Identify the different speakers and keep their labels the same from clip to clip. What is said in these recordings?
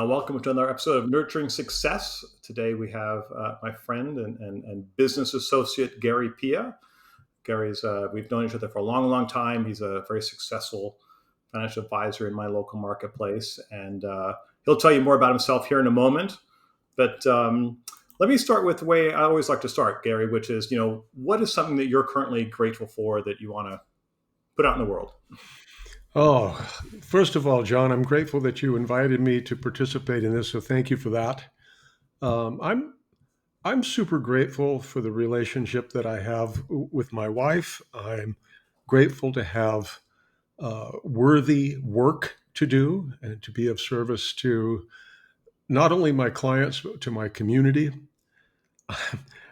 Speaker 1: Welcome to another episode of Nurturing Success. Today we have my friend and business associate, Gary Pia. We've known each other for a long, long time. He's a very successful financial advisor in my local marketplace, and he'll tell you more about himself here in a moment. But let me start with the way I always like to start, Gary, which is, what is something that you're currently grateful for that you want to put out in the world?
Speaker 2: Oh, first of all, John, I'm grateful that you invited me to participate in this, so thank you for that. I'm super grateful for the relationship that I have with my wife. I'm grateful to have worthy work to do and to be of service to not only my clients, but to my community.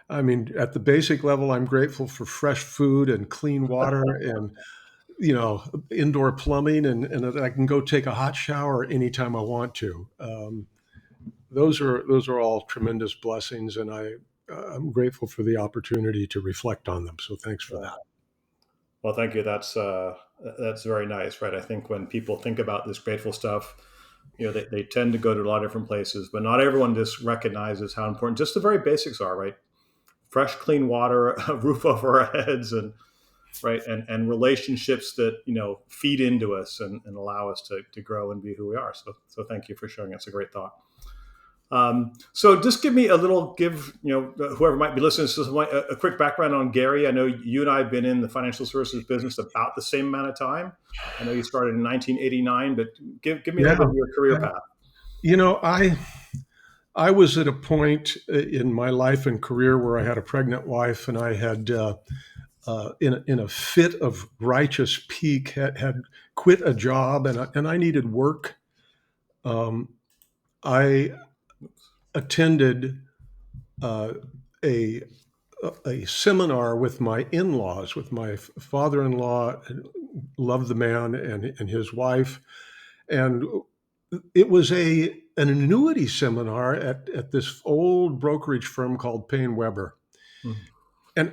Speaker 2: I mean, at the basic level, I'm grateful for fresh food and clean water and indoor plumbing and that I can go take a hot shower anytime I want to. Those are all tremendous blessings, and I'm grateful for the opportunity to reflect on them. So thanks for that.
Speaker 1: Well, thank you. That's very nice, right? I think when people think about this grateful stuff, they tend to go to a lot of different places, but not everyone just recognizes how important just the very basics are, right? Fresh, clean water, a roof over our heads, and right, and relationships that feed into us and allow us to grow and be who we are. So thank you for sharing. It's a great thought. So just give me whoever might be listening to this, a quick background on Gary. I know you and I have been in the financial services business about the same amount of time. I know you started in 1989, but give me a little bit of your career path.
Speaker 2: I was at a point in my life and career where I had a pregnant wife, and I had in a fit of righteous pique had quit a job, and I needed work. I attended a seminar with my in-laws, with my father-in-law. Loved the man and his wife, and it was an annuity seminar at this old brokerage firm called Payne Weber. Mm-hmm. And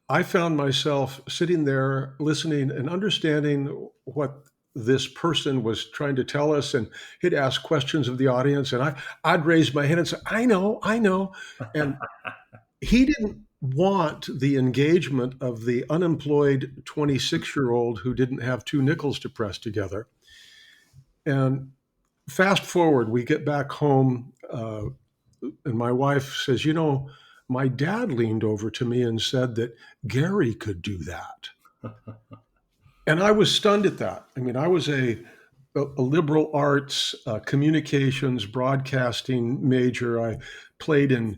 Speaker 2: I found myself sitting there listening and understanding what this person was trying to tell us, and he'd ask questions of the audience, and I'd raise my hand and say, I know. And he didn't want the engagement of the unemployed 26-year-old who didn't have two nickels to press together. And fast forward, we get back home, and my wife says, my dad leaned over to me and said that Gary could do that. And I was stunned at that. I mean, I was a liberal arts, communications, broadcasting major. I played in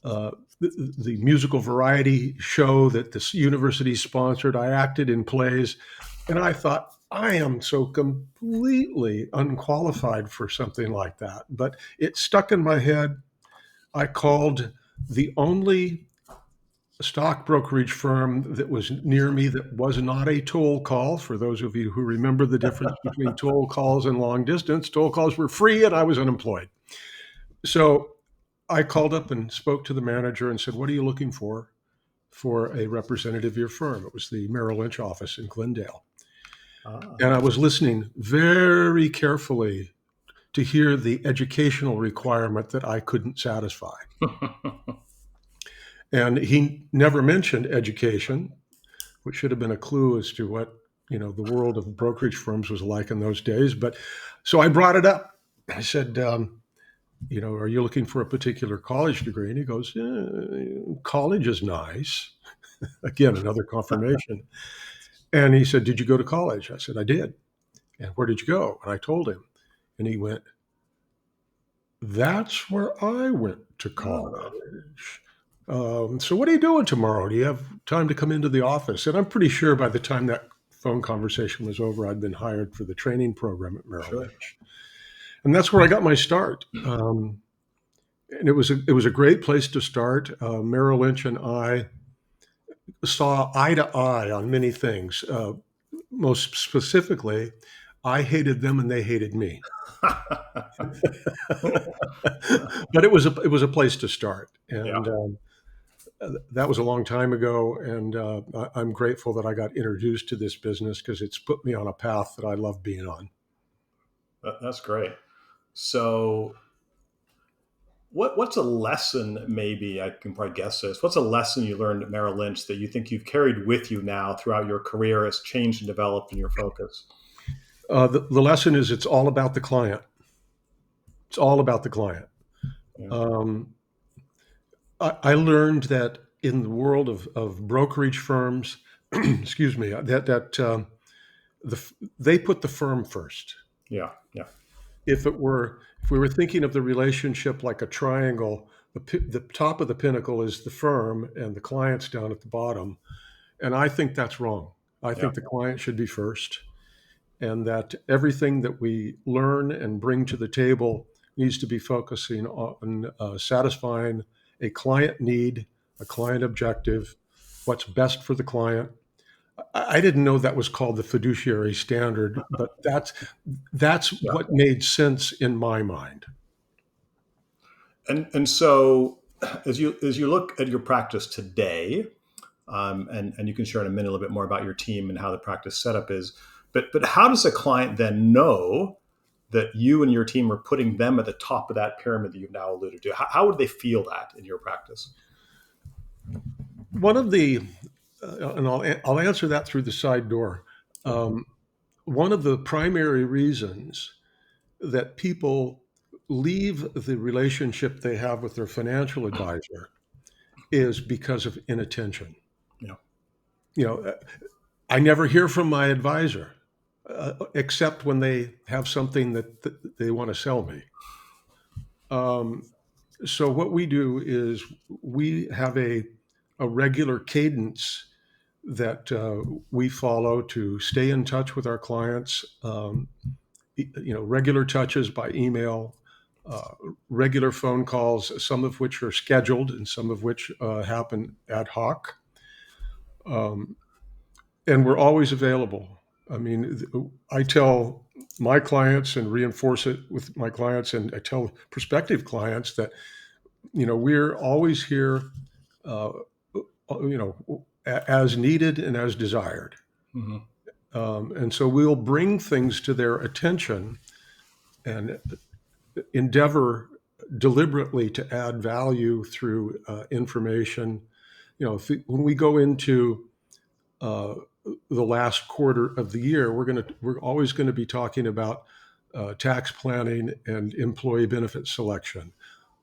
Speaker 2: the musical variety show that this university sponsored. I acted in plays. And I thought, I am so completely unqualified for something like that. But it stuck in my head. I called the only stock brokerage firm that was near me that was not a toll call. For those of you who remember the difference between toll calls and long distance, toll calls were free and I was unemployed. So I called up and spoke to the manager and said, what are you looking for a representative of your firm? It was the Merrill Lynch office in Glendale. And I was listening very carefully to hear the educational requirement that I couldn't satisfy. And he never mentioned education, which should have been a clue as to what, the world of brokerage firms was like in those days. But so I brought it up. I said, are you looking for a particular college degree? And he goes, college is nice. Again, another confirmation. And he said, did you go to college? I said, I did. And where did you go? And I told him. And he went, that's where I went to college. So what are you doing tomorrow? Do you have time to come into the office? And I'm pretty sure by the time that phone conversation was over, I'd been hired for the training program at Merrill Lynch. And that's where I got my start. And it was a great place to start. Merrill Lynch and I saw eye to eye on many things. Most specifically, I hated them and they hated me. But it was a place to start. And that was a long time ago. And I'm grateful that I got introduced to this business because it's put me on a path that I love being on.
Speaker 1: That's great. So what's a lesson, maybe I can probably guess this, what's a lesson you learned at Merrill Lynch that you think you've carried with you now throughout your career, has changed and developed in your focus?
Speaker 2: The lesson is it's all about the client. It's all about the client.
Speaker 1: Yeah.
Speaker 2: Um, I learned that in the world of brokerage firms, excuse me, they put the firm first.
Speaker 1: Yeah. Yeah.
Speaker 2: If we were thinking of the relationship like a triangle, the top of the pinnacle is the firm and the client's down at the bottom. And I think that's wrong. I
Speaker 1: Yeah.
Speaker 2: think the client should be first, and that everything that we learn and bring to the table needs to be focusing on satisfying a client need, a client objective, what's best for the client. I didn't know that was called the fiduciary standard, but that's
Speaker 1: Yeah.
Speaker 2: what made sense in my mind.
Speaker 1: And so as you look at your practice today, and you can share in a minute a little bit more about your team and how the practice setup is. But how does a client then know that you and your team are putting them at the top of that pyramid that you've now alluded to? How would they feel that in your practice?
Speaker 2: One of the, and I'll answer that through the side door.
Speaker 1: Yeah.
Speaker 2: One of the primary reasons that people leave the relationship they have with their financial advisor is because of inattention.
Speaker 1: Yeah.
Speaker 2: You know, I never hear from my advisor except when they have something that they want to sell me. So what we do is we have a regular cadence that we follow to stay in touch with our clients. Regular touches by email, uh, regular phone calls, some of which are scheduled and some of which happen ad hoc. Um, and we're always available. I mean, I tell my clients and reinforce it with my clients, and I tell prospective clients that we're always here, uh, as needed and as desired.
Speaker 1: Mm-hmm.
Speaker 2: And so we'll bring things to their attention and endeavor deliberately to add value through information. When we go into uh, the last quarter of the year, we're always going to be talking about tax planning and employee benefit selection.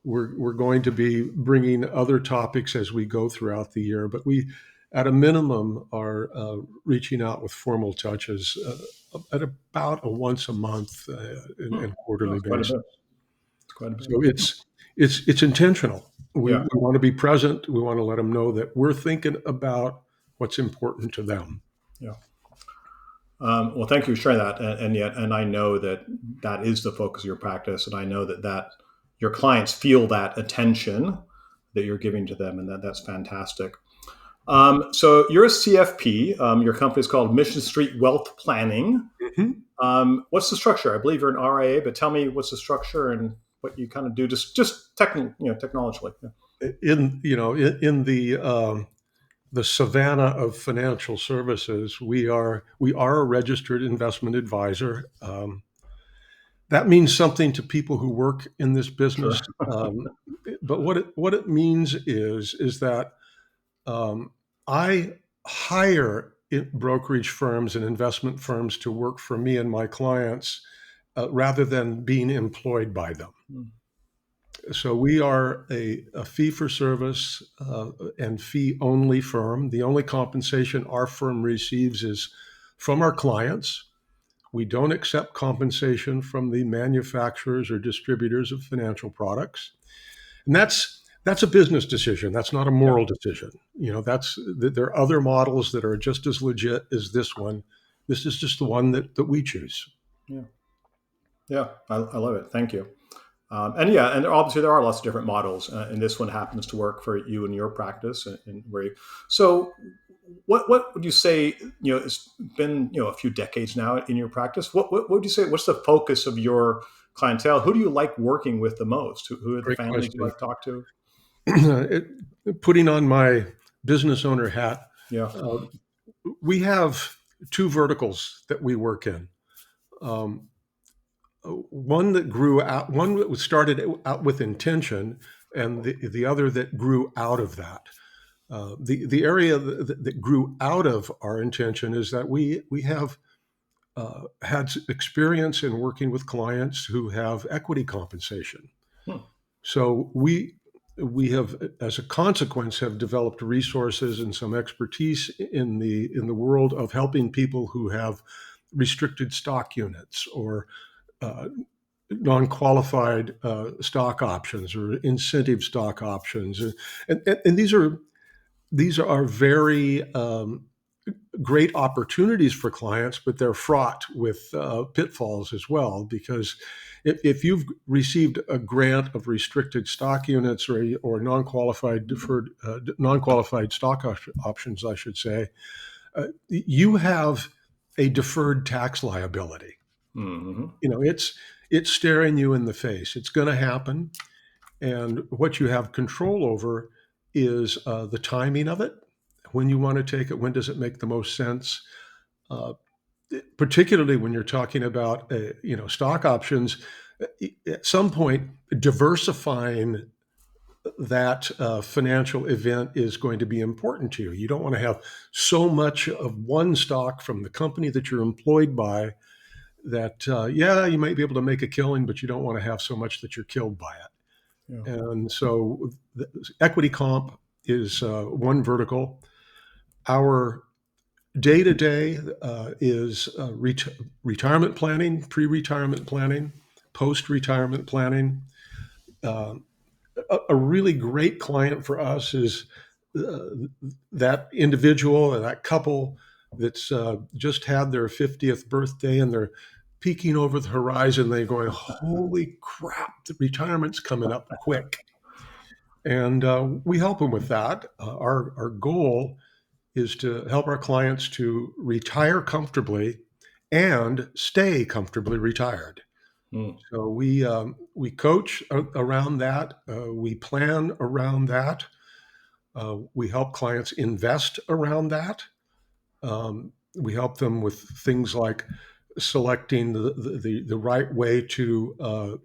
Speaker 2: We're going to be bringing other topics as we go throughout the year, but we, at a minimum, are reaching out with formal touches at about a once a month and quarterly
Speaker 1: That's quite a
Speaker 2: basis.
Speaker 1: bit. It's quite a bit.
Speaker 2: So it's intentional. We
Speaker 1: Yeah.
Speaker 2: want to be present. We want to let them know that we're thinking about what's important to them.
Speaker 1: Yeah. Well, thank you for sharing that. And I know that that is the focus of your practice, and I know that your clients feel that attention that you're giving to them, and that's fantastic. So you're a CFP. Your company is called Mission Street Wealth Planning.
Speaker 2: Mhm.
Speaker 1: What's the structure? I believe you're an RIA, but tell me what's the structure and what you kind of do, just technologically. Yeah.
Speaker 2: In the savannah of financial services, we are a registered investment advisor. That means something to people who work in this
Speaker 1: Sure.
Speaker 2: business. But what it means is that um, I hire brokerage firms and investment firms to work for me and my clients rather than being employed by them.
Speaker 1: Mm.
Speaker 2: So we are a fee for service and fee only firm. The only compensation our firm receives is from our clients. We don't accept compensation from the manufacturers or distributors of financial products. And that's a business decision. That's not a
Speaker 1: Yeah.
Speaker 2: moral decision. There are other models that are just as legit as this one. This is just the one that we choose.
Speaker 1: Yeah. Yeah. I love it. Thank you. And obviously there are lots of different models, and this one happens to work for you and your practice. And where you, so, what would you say? It's been a few decades now in your practice. What would you say? What's the focus of your clientele? Who do you like working with the most? Who are the
Speaker 2: Great
Speaker 1: families you
Speaker 2: question.
Speaker 1: like to talk to?
Speaker 2: Putting on my business owner hat,
Speaker 1: Yeah.
Speaker 2: uh, we have two verticals that we work in. Um, one that grew out, one that was started out with intention, and the other that grew out of that. The area that grew out of our intention is that we have had experience in working with clients who have equity compensation.
Speaker 1: Hmm.
Speaker 2: So we have, as a consequence, have developed resources and some expertise in the world of helping people who have restricted stock units or uh, non-qualified stock options or incentive stock options, and these are very great opportunities for clients, but they're fraught with pitfalls as well. Because if you've received a grant of restricted stock units or non-qualified deferred non-qualified stock options, I should say, you have a deferred tax liability.
Speaker 1: Mm-hmm.
Speaker 2: You know, it's staring you in the face. It's going to happen, and what you have control over is the timing of it. When you want to take it, when does it make the most sense? Uh, Particularly when you're talking about stock options, at some point diversifying that financial event is going to be important to you. You don't want to have so much of one stock from the company that you're employed by that yeah, you might be able to make a killing, but you don't want to have so much that you're killed by it.
Speaker 1: Yeah.
Speaker 2: And so the equity comp is one vertical. Our day to day is retirement planning, pre retirement planning, post retirement planning. Uh, a really great client for us is uh, that individual and that couple that's just had their 50th birthday and they're peeking over the horizon. They're going, holy crap, the retirement's coming up quick. And we help them with that. Our goal is to help our clients to retire comfortably and stay comfortably retired.
Speaker 1: Mm.
Speaker 2: So we coach around that. We plan around that. We help clients invest around that. We help them with things like selecting the right way to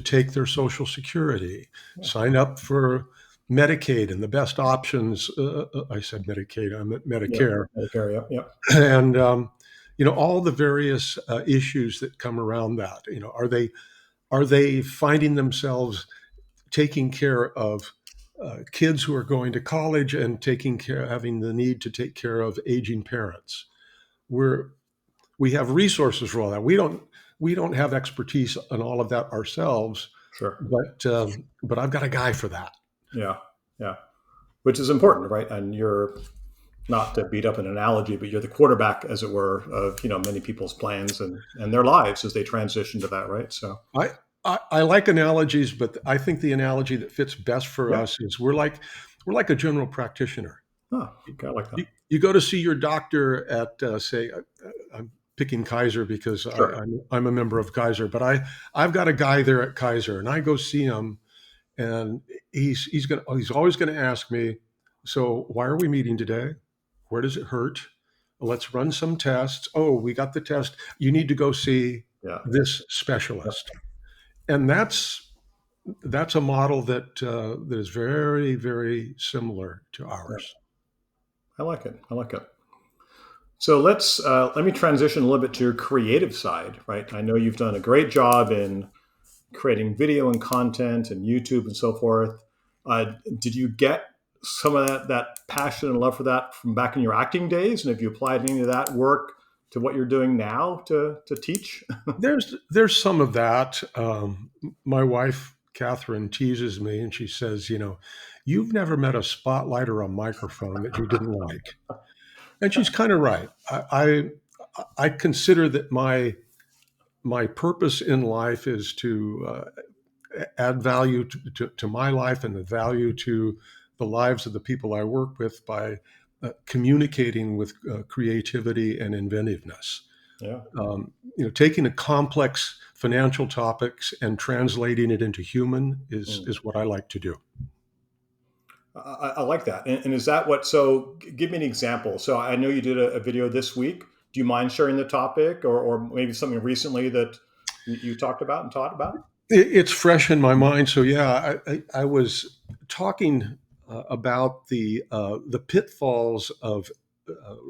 Speaker 2: take their Social Security,
Speaker 1: Yeah.
Speaker 2: sign up for Medicaid and the best options. I said Medicaid, I meant
Speaker 1: Yep.
Speaker 2: Medicare,
Speaker 1: Medicare. Yep. Yep.
Speaker 2: and all the various issues that come around that. Are they finding themselves taking care of kids who are going to college and having the need to take care of aging parents? We have resources for all that. We don't have expertise on all of that ourselves,
Speaker 1: Sure.
Speaker 2: but I've got a guy for that.
Speaker 1: Yeah. Yeah. Which is important, right? And you're, not to beat up an analogy, but you're the quarterback, as it were, of many people's plans and their lives as they transition to that, right? So
Speaker 2: I, I like analogies, but I think the analogy that fits best for
Speaker 1: yeah.
Speaker 2: us is we're like a general practitioner.
Speaker 1: Oh, okay, I like that.
Speaker 2: You go to see your doctor at say I'm picking Kaiser because
Speaker 1: Sure.
Speaker 2: I'm a member of Kaiser, but I've got a guy there at Kaiser, and I go see him, and he's always going to ask me, so why are we meeting today? Where does it hurt? Let's run some tests. Oh, we got the test. You need to go see
Speaker 1: Yeah.
Speaker 2: this
Speaker 1: Yep.
Speaker 2: specialist, and that's a model that is very, very similar to
Speaker 1: Yeah.
Speaker 2: ours.
Speaker 1: I like it. I like it. So let me transition a little bit to your creative side, right? I know you've done a great job in creating video and content and YouTube and so forth. Did you get some of that passion and love for that from back in your acting days? And have you applied any of that work to what you're doing now to teach?
Speaker 2: There's some of that. My wife Catherine teases me, and she says, you've never met a spotlight or a microphone that you didn't like, and she's kind of right. I consider that my purpose in life is to add value to my life and the value to the lives of the people I work with by communicating with creativity and inventiveness.
Speaker 1: Yeah.
Speaker 2: Taking a complex financial topics and translating it into human is
Speaker 1: Mm.
Speaker 2: is what I like to do.
Speaker 1: I like that. And is that what? So give me an example. So I know you did a video this week. Do you mind sharing the topic or maybe something recently that you talked about and taught about?
Speaker 2: It's fresh in my mind. So yeah, I was talking about the pitfalls of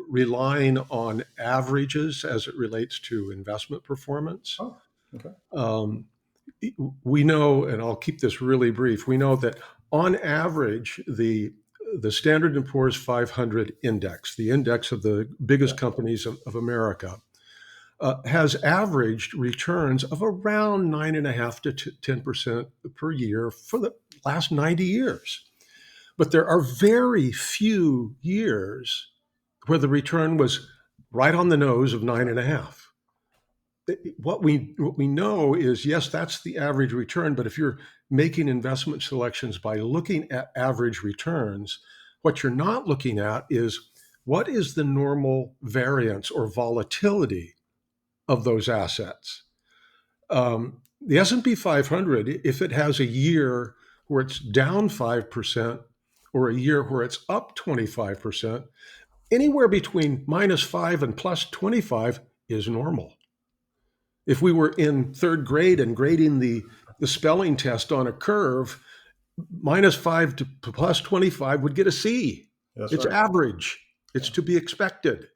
Speaker 2: relying on averages as it relates to investment performance.
Speaker 1: Oh, okay.
Speaker 2: Um, we know, and I'll keep this really brief. We know that on average, the Standard and Poor's 500 index, the index of the biggest
Speaker 1: Yeah.
Speaker 2: companies of America, has averaged returns of around 9.5 to 10% per year for the last 90 years. But there are very few years where the return was right on the nose of 9.5. What we know is, yes, that's the average return. But if you're making investment selections by looking at average returns, what you're not looking at is what is the normal variance or volatility of those assets. The S&P 500, if it has a year where it's down 5% or a year where it's up 25%, anywhere between -5 and +25 is normal. If we were in third grade and grading the spelling test on a curve, -5 to +25 would get a C.
Speaker 1: That's
Speaker 2: It's
Speaker 1: right.
Speaker 2: average. It's
Speaker 1: Yeah.
Speaker 2: to be expected.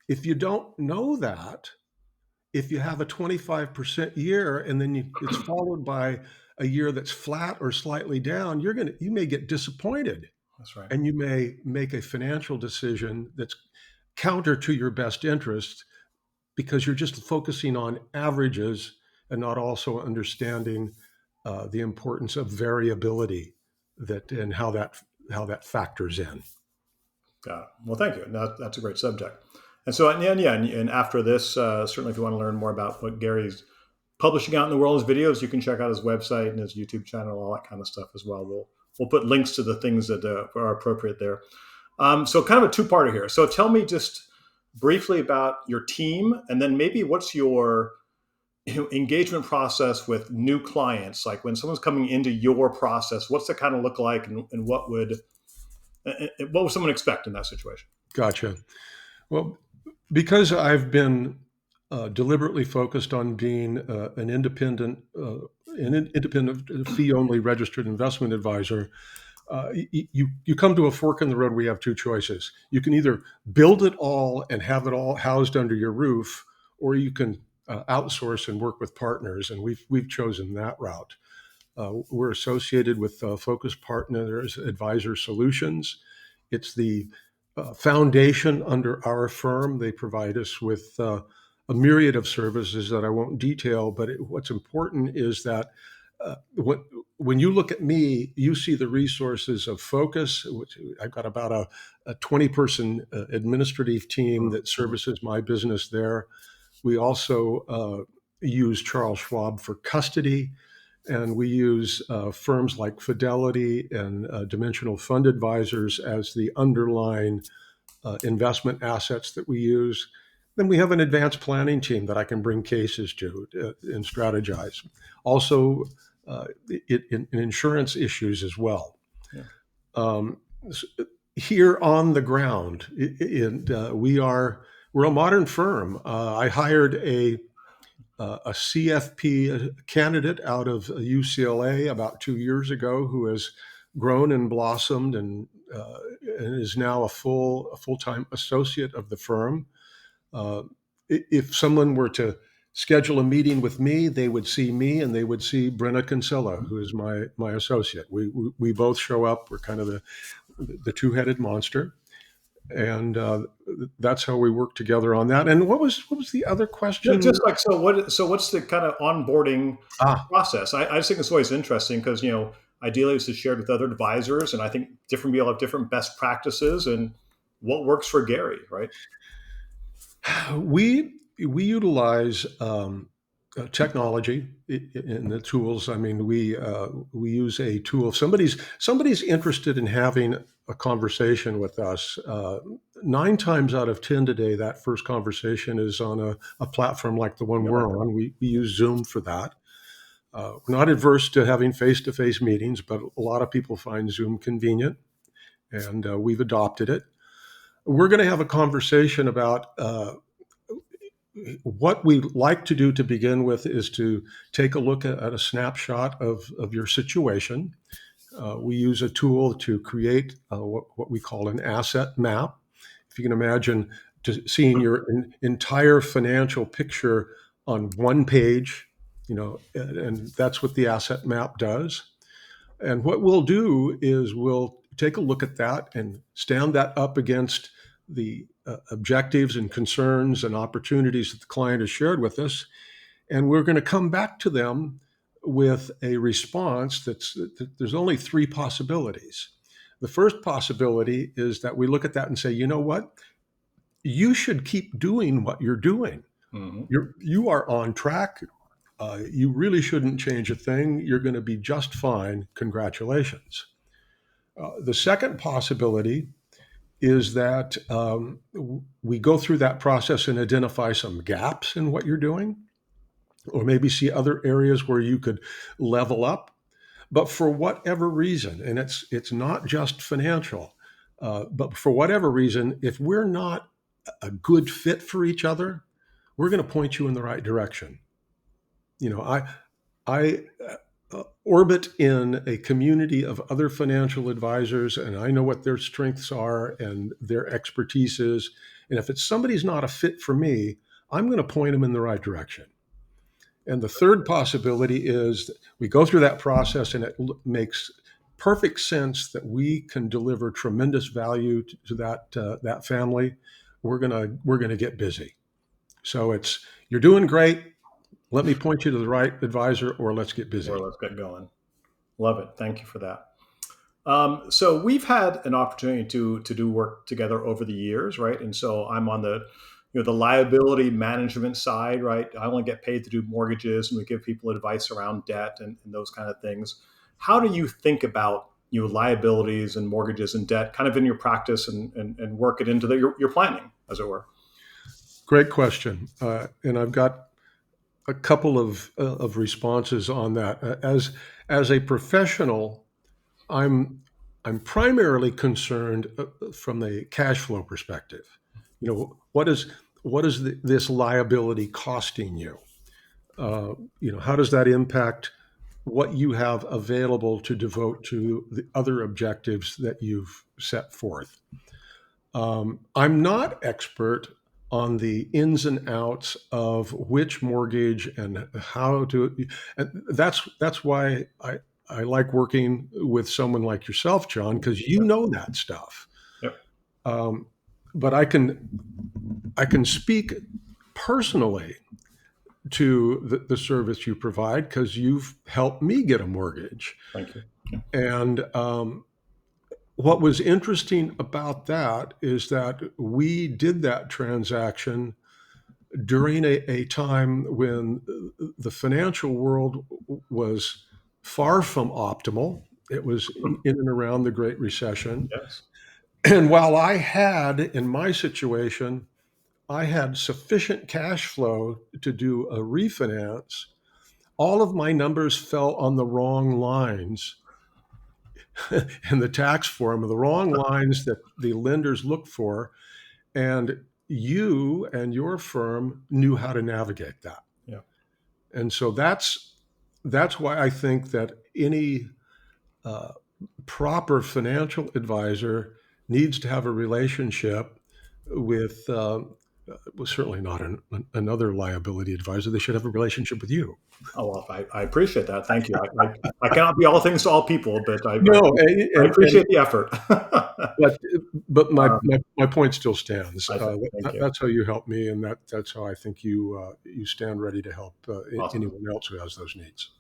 Speaker 2: If you don't know that, if you have a 25% year and then it's followed by a year that's flat or slightly down, you may get disappointed,
Speaker 1: That's right.
Speaker 2: and you may make a financial decision that's counter to your best interest because you're just focusing on averages and not also understanding the importance of variability and how that factors in.
Speaker 1: Got it. Well, thank you. That's a great subject. And so, and yeah, and after this, certainly if you want to learn more about what Gary's publishing out in the world, his videos, you can check out his website and his YouTube channel, all that kind of stuff as well. We'll put links to the things that are appropriate there. So kind of a two-parter here. So tell me just briefly about your team, and then maybe what's your engagement process with new clients? Like when someone's coming into your process, what's that kind of look like, and what would someone expect in that situation?
Speaker 2: Gotcha. Well, because I've been deliberately focused on being an independent fee-only registered investment advisor, you come to a fork in the road where you have two choices. You can either build it all and have it all housed under your roof, or you can outsource and work with partners, and we've chosen that route. We're associated with Focus Partners Advisor Solutions. It's the foundation under our firm. They provide us with a myriad of services that I won't detail, but what's important is that when you look at me, you see the resources of Focus, which I've got about a 20-person administrative team that
Speaker 1: Mm-hmm.
Speaker 2: services my business there. We also use Charles Schwab for custody, and we use firms like Fidelity and Dimensional Fund Advisors as the underlying investment assets that we use. Then we have an advanced planning team that I can bring cases to and strategize. Also, in insurance issues as well.
Speaker 1: Yeah.
Speaker 2: Um, Here on the ground, we're a modern firm. I hired a CFP candidate out of UCLA about 2 years ago who has grown and blossomed and is now a full-time associate of the firm. Uh, if someone were to schedule a meeting with me, they would see me and they would see Brenna Kinsella, who is my associate. We both show up. We're kind of the two-headed monster, and that's how we work together on that. And what was the other question?
Speaker 1: Just like so, what's the kind of onboarding
Speaker 2: Ah,
Speaker 1: process? I just think it's always interesting because ideally this is shared with other advisors, and I think different people have different best practices and what works for Gary, right?
Speaker 2: we utilize technology in the tools. I mean, we use a tool. If somebody's interested in having a conversation with us, 9 times out of 10 today, that first conversation is on a platform like the one
Speaker 1: Yeah.
Speaker 2: we're on. We use Zoom for that. We're not adverse to having face-to-face meetings, but a lot of people find Zoom convenient, and we've adopted it. We're going to have a conversation about what we like to do to begin with is to take a look at a snapshot of your situation. We use a tool to create what we call an asset map. If you can imagine seeing your entire financial picture on one page, and that's what the asset map does. And what we'll do is we'll take a look at that and stand that up against the objectives and concerns and opportunities that the client has shared with us. And we're going to come back to them with a response there's only three possibilities. The first possibility is that we look at that and say, you know what? You should keep doing what you're doing.
Speaker 1: Mm-hmm.
Speaker 2: You are on track. You really shouldn't change a thing. You're going to be just fine. Congratulations. The second possibility is that we go through that process and identify some gaps in what you're doing, or maybe see other areas where you could level up. But for whatever reason, and it's not just financial, but for whatever reason, if we're not a good fit for each other, we're going to point you in the right direction. I orbit in a community of other financial advisors, and I know what their strengths are and their expertise is. And if it's somebody's not a fit for me, I'm going to point them in the right direction. And the third possibility is that we go through that process, and it makes perfect sense that we can deliver tremendous value to that family. We're gonna get busy. So it's, you're doing great. Let me point you to the right advisor, or let's get busy.
Speaker 1: Or let's get going. Love it. Thank you for that. So we've had an opportunity to do work together over the years, right? And so I'm on the the liability management side, right? I only get paid to do mortgages, and we give people advice around debt and those kind of things. How do you think about liabilities and mortgages and debt, kind of in your practice, and work it into your planning, as it were?
Speaker 2: Great question, and I've got a couple of responses on that. As a professional, I'm primarily concerned from the cash flow perspective. What is this liability costing you? How does that impact what you have available to devote to the other objectives that you've set forth? I'm not expert on the ins and outs of which mortgage and how to. And that's why I like working with someone like yourself, John, because you know that stuff.
Speaker 1: Yep.
Speaker 2: But I can speak personally to the service you provide, because you've helped me get a mortgage.
Speaker 1: Thank you.
Speaker 2: And what was interesting about that is that we did that transaction during a time when the financial world was far from optimal. It was in and around the Great Recession.
Speaker 1: Yes.
Speaker 2: And while I had, in my situation, I had sufficient cash flow to do a refinance, all of my numbers fell on the wrong lines in the tax form, the wrong lines that the lenders look for. And you and your firm knew how to navigate that.
Speaker 1: Yeah.
Speaker 2: And so that's why I think that any proper financial advisor needs to have a relationship with, well, certainly not another liability advisor. They should have a relationship with you.
Speaker 1: Oh, well, I appreciate that. Thank you. I cannot be all things to all people, but I appreciate the effort.
Speaker 2: but my point still stands.
Speaker 1: Thank you.
Speaker 2: That's how you help me, and that's how I think you stand ready to help
Speaker 1: Awesome.
Speaker 2: anyone else who has those needs.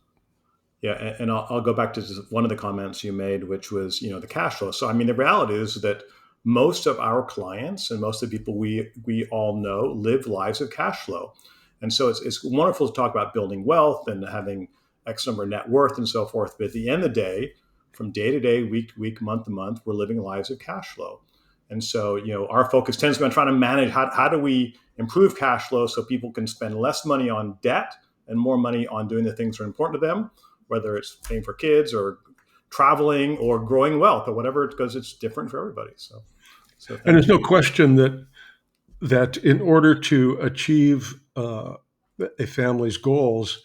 Speaker 1: Yeah, and I'll go back to just one of the comments you made, which was the cash flow. So I mean, the reality is that most of our clients and most of the people we all know live lives of cash flow, and so it's wonderful to talk about building wealth and having X number of net worth and so forth. But at the end of the day, from day to day, week to week, month to month, we're living lives of cash flow. And so our focus tends to be on trying to manage how do we improve cash flow so people can spend less money on debt and more money on doing the things that are important to them, whether it's paying for kids or traveling or growing wealth or whatever, because it's different for everybody. So
Speaker 2: and there's no question that that in order to achieve a family's goals,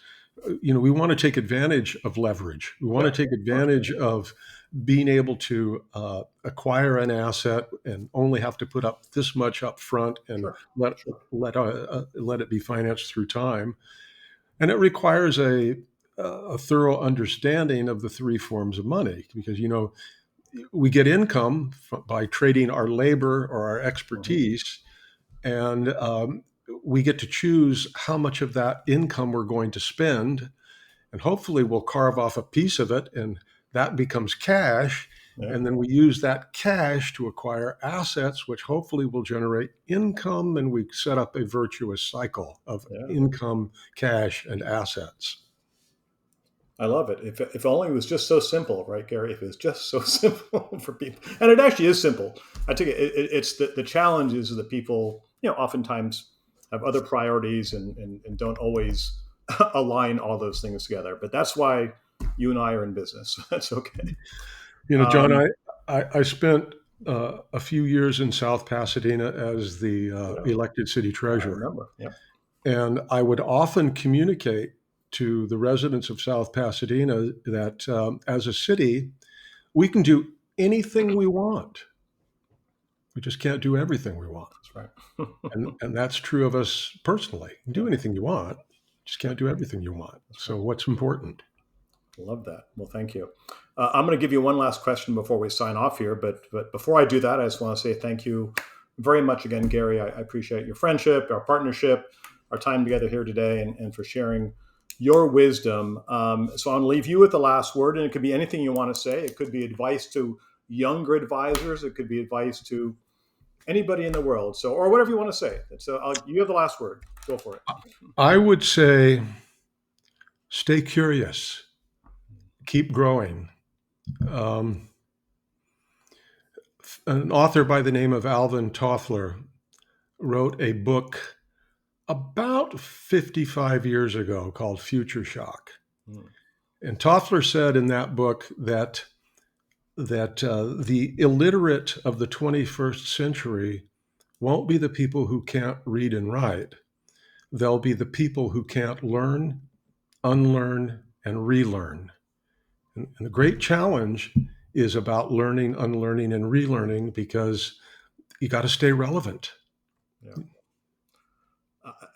Speaker 2: we want to take advantage of leverage. We want
Speaker 1: Yeah,
Speaker 2: to take
Speaker 1: of course.
Speaker 2: advantage of being able to acquire an asset and only have to put up this much up front and
Speaker 1: Sure,
Speaker 2: let
Speaker 1: sure.
Speaker 2: let it be financed through time. And it requires a thorough understanding of the three forms of money, because we get income by trading our labor or our
Speaker 1: Hmm.
Speaker 2: expertise, and we get to choose how much of that income we're going to spend, and hopefully we'll carve off a piece of it, and that becomes cash.
Speaker 1: Yeah,
Speaker 2: And then we use that cash to acquire assets, which hopefully will generate income, and we set up a virtuous cycle of
Speaker 1: yeah.
Speaker 2: income, cash, and assets.
Speaker 1: I love it. If only it was just so simple, right, Gary? If it was just so simple for people, and it actually is simple. I think it's the challenge is that people, oftentimes have other priorities and don't always align all those things together. But that's why you and I are in business. That's okay.
Speaker 2: John,
Speaker 1: Um,
Speaker 2: I spent a few years in South Pasadena as the
Speaker 1: yeah,
Speaker 2: elected city
Speaker 1: I
Speaker 2: treasurer.
Speaker 1: remember. Yeah,
Speaker 2: And I would often communicate to the residents of South Pasadena that as a city, we can do anything we want. We just can't do everything we want.
Speaker 1: that's right.
Speaker 2: And that's true of us personally. You can
Speaker 1: Yeah,
Speaker 2: do anything you want, just
Speaker 1: yeah,
Speaker 2: can't do everything you want.
Speaker 1: that's
Speaker 2: So
Speaker 1: right.
Speaker 2: what's important?
Speaker 1: Love that. Well, thank you. I'm going to give you one last question before we sign off here. But before I do that, I just want to say thank you very much again, Gary. I appreciate your friendship, our partnership, our time together here today, and for sharing your wisdom. So I'm going to leave you with the last word, and it could be anything you want to say. It could be advice to younger advisors. It could be advice to anybody in the world. So, or whatever you want to say. So you have the last word. Go for it.
Speaker 2: I would say stay curious, keep growing. Um, an author by the name of Alvin Toffler wrote a book about 55 years ago called Future Shock.
Speaker 1: Hmm.
Speaker 2: And Toffler said in that book that the illiterate of the 21st century won't be the people who can't read and write. They'll be the people who can't learn, unlearn, and relearn. And the great challenge is about learning, unlearning, and relearning, because you got to stay relevant.
Speaker 1: Yeah.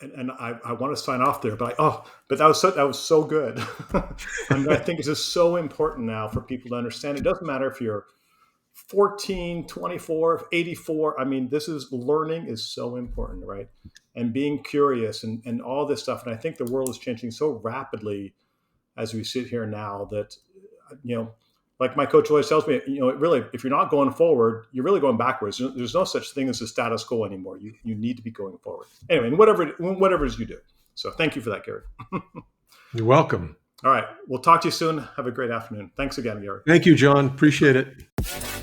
Speaker 1: And I want to sign off there, but that was so good. I think it's just so important now for people to understand. It doesn't matter if you're 14, 24, 84. I mean, this is learning is so important, right? And being curious and all this stuff. And I think the world is changing so rapidly as we sit here now that, you know, like my coach always tells me, really, if you're not going forward, you're really going backwards. There's no such thing as the status quo anymore. You need to be going forward. Anyway, and whatever it is you do. So thank you for that, Gary.
Speaker 2: You're welcome.
Speaker 1: All right. We'll talk to you soon. Have a great afternoon. Thanks again, Gary.
Speaker 2: Thank you, John. Appreciate it.